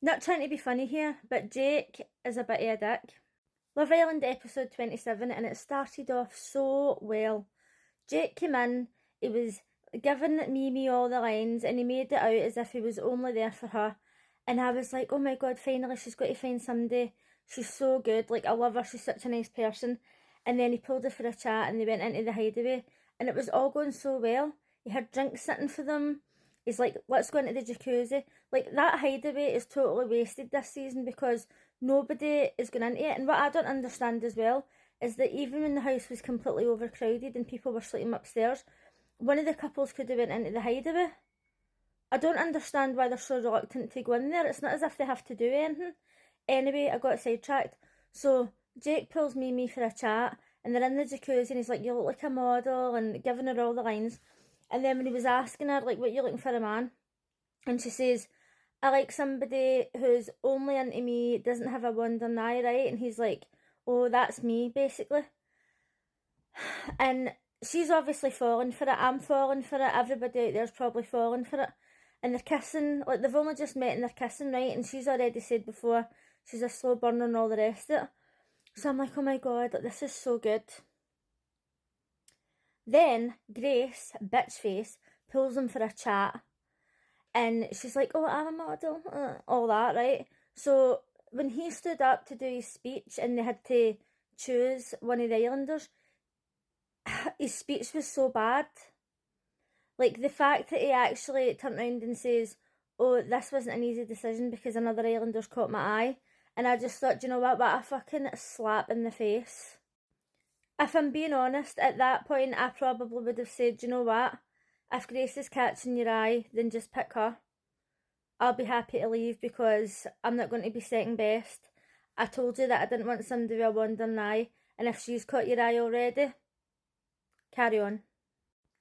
Not trying to be funny here, but Jake is a bit of a dick. Love Island episode 27, and it started off so well. Jake came in, he was giving Mimi all the lines, and he made it out as if he was only there for her. And I was like, oh my god, finally she's got to find somebody. She's so good, like I love her, she's such a nice person. And then he pulled her for a chat and they went into the hideaway, and it was all going so well. He had drinks sitting for them. He's like, let's go into the jacuzzi. Like, that hideaway is totally wasted this season because nobody is going into it. And what I don't understand as well is that even when the house was completely overcrowded and people were sleeping upstairs, one of the couples could have went into the hideaway. I don't understand why they're so reluctant to go in there. It's not as if they have to do anything. Anyway, I got sidetracked. So Jake pulls Mimi for a chat and they're in the jacuzzi and he's like, you look like a model, and giving her all the lines. And then when he was asking her, like, what are you looking for a man? And she says, I like somebody who's only into me, doesn't have a wandering eye, right? And he's like, oh, that's me, basically. And she's obviously falling for it. I'm falling for it. Everybody out there's probably falling for it. And they're kissing, like, they've only just met and they're kissing, right? And she's already said before, she's a slow burner and all the rest of it. So I'm like, oh my god, like, this is so good. Then Grace, bitch face, pulls him for a chat. And she's like, oh, I'm a model, all that, right? So when he stood up to do his speech and they had to choose one of the islanders, his speech was so bad. Like, the fact that he actually turned around and says, oh, this wasn't an easy decision because another islander's caught my eye. And I just thought, you know what a fucking slap in the face. If I'm being honest, at that point, I probably would have said, you know what? If Grace is catching your eye, then just pick her. I'll be happy to leave because I'm not going to be second best. I told you that I didn't want somebody with a wandering eye, and if she's caught your eye already, carry on.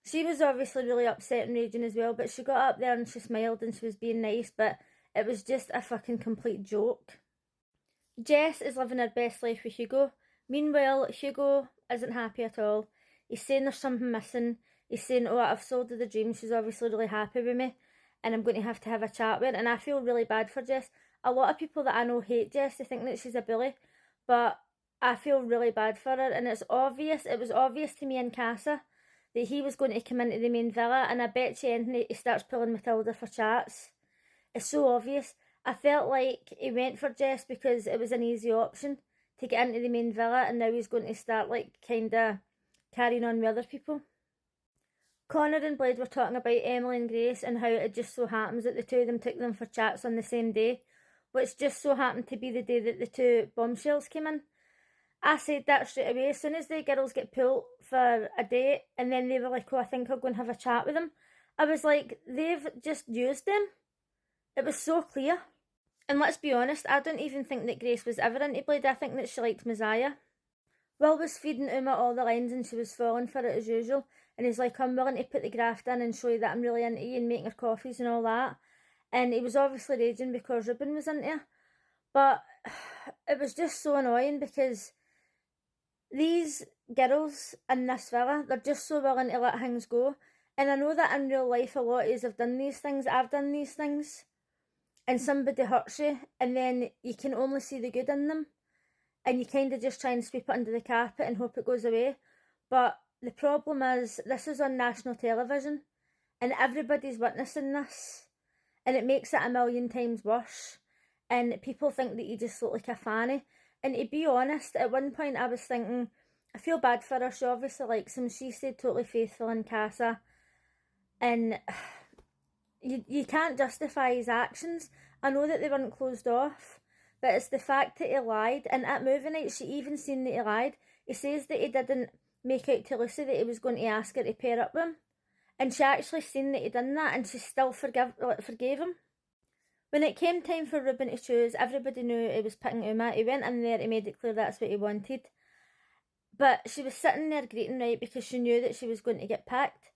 She was obviously really upset and raging as well, but she got up there and she smiled and she was being nice, but it was just a fucking complete joke. Jess is living her best life with Hugo. Meanwhile, Hugo isn't happy at all. He's saying there's something missing. He's saying, oh, I've sold her the dream. She's obviously really happy with me and I'm going to have a chat with her. And I feel really bad for Jess. A lot of people that I know hate Jess. They think that she's a bully. But I feel really bad for her. And it's obvious, it was obvious to me in Casa that he was going to come into the main villa. And I bet you anything he starts pulling Matilda for chats. It's so obvious. I felt like he went for Jess because it was an easy option to get into the main villa, and now he's going to start, like, kind of carrying on with other people. Connor and Blade were talking about Emily and Grace and how it just so happens that the two of them took them for chats on the same day, which just so happened to be the day that the two bombshells came in. I said that straight away. As soon as the girls get pulled for a date and then they were like, oh, I think I'll go and have a chat with them, I was like, they've just used them. It was so clear. And let's be honest, I don't even think that Grace was ever into Blade. I think that she liked Messiah. Will was feeding Uma all the lines and she was falling for it as usual. And he's like, I'm willing to put the graft in and show you that I'm really into you and making her coffees and all that. And he was obviously raging because Ruben was into her. But it was just so annoying because these girls in this villa, they're just so willing to let things go. And I know that in real life a lot of us have done these things. I've done these things. And somebody hurts you, and then you can only see the good in them, and you kind of just try and sweep it under the carpet and hope it goes away. But the problem is, this is on national television, and everybody's witnessing this, and it makes it a million times worse, and people think that you just look like a fanny. And to be honest, at one point I was thinking, I feel bad for her, she obviously likes him, she stayed totally faithful in Casa, and You can't justify his actions. I know that they weren't closed off, but it's the fact that he lied. And at movie night, she even seen that he lied. He says that he didn't make out to Lucy that he was going to ask her to pair up with him. And she actually seen that he done that, and she still forgave him. When it came time for Ruben to choose, everybody knew he was picking Uma. He went in there, he made it clear that's what he wanted. But she was sitting there greeting, right, because she knew that she was going to get picked.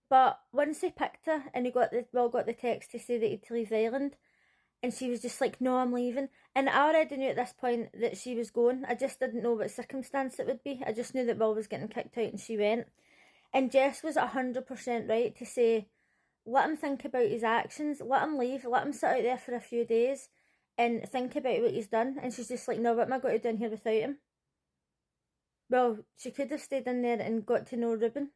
But once he picked her and he got the text to say that he'd leave the island, and she was just like, no, I'm leaving. And I already knew at this point that she was going. I just didn't know what circumstance it would be. I just knew that Will was getting kicked out and she went. And Jess was 100% right to say, let him think about his actions, let him leave, let him sit out there for a few days, and think about what he's done. And she's just like, no, what am I going to do in here without him? Well, she could have stayed in there and got to know Ruben.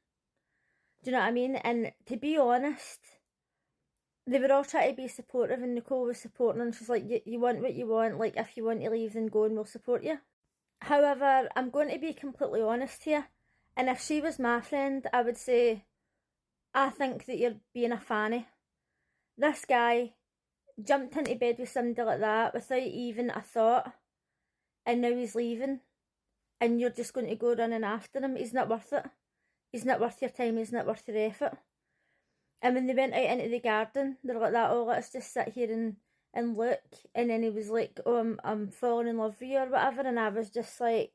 Do you know what I mean? And to be honest, they were all trying to be supportive, and Nicole was supporting her, and she's like, you want what you want, like, if you want to leave, then go and we'll support you. However, I'm going to be completely honest here, and if she was my friend, I would say, I think that you're being a fanny. This guy jumped into bed with somebody like that without even a thought, and now he's leaving, and you're just going to go running after him. He's not worth it. He's not worth your time, he's not worth your effort. And when they went out into the garden, they were like that, oh, let's just sit here and look. And then he was like, oh, I'm falling in love with you or whatever. And I was just like,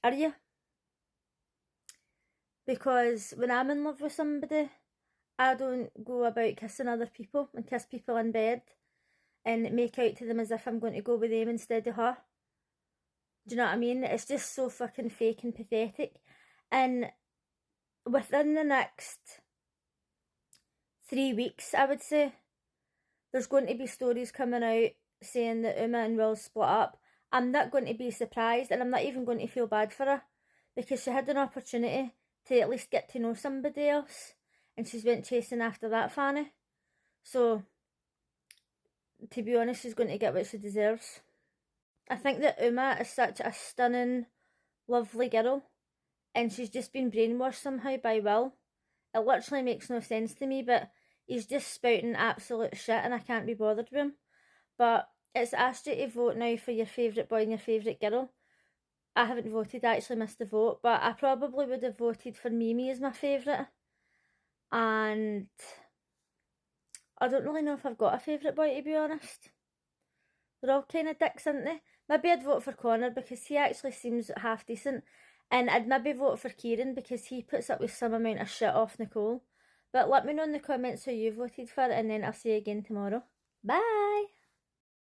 are you? Because when I'm in love with somebody, I don't go about kissing other people and kiss people in bed and make out to them as if I'm going to go with them instead of her. Do you know what I mean? It's just so fucking fake and pathetic. And within the next 3 weeks, I would say, there's going to be stories coming out saying that Uma and Will split up. I'm not going to be surprised, and I'm not even going to feel bad for her, because she had an opportunity to at least get to know somebody else, and she's went chasing after that fanny. So, to be honest, she's going to get what she deserves. I think that Uma is such a stunning, lovely girl, and she's just been brainwashed somehow by Will. It literally makes no sense to me, but he's just spouting absolute shit and I can't be bothered with him. But it's asked you to vote now for your favourite boy and your favourite girl. I haven't voted, I actually missed the vote, but I probably would have voted for Mimi as my favourite. And I don't really know if I've got a favourite boy, to be honest. They're all kind of dicks, aren't they? Maybe I'd vote for Connor because he actually seems half decent. And I'd maybe vote for Kieran because he puts up with some amount of shit off Nicole. But let me know in the comments who you voted for, and then I'll see you again tomorrow. Bye!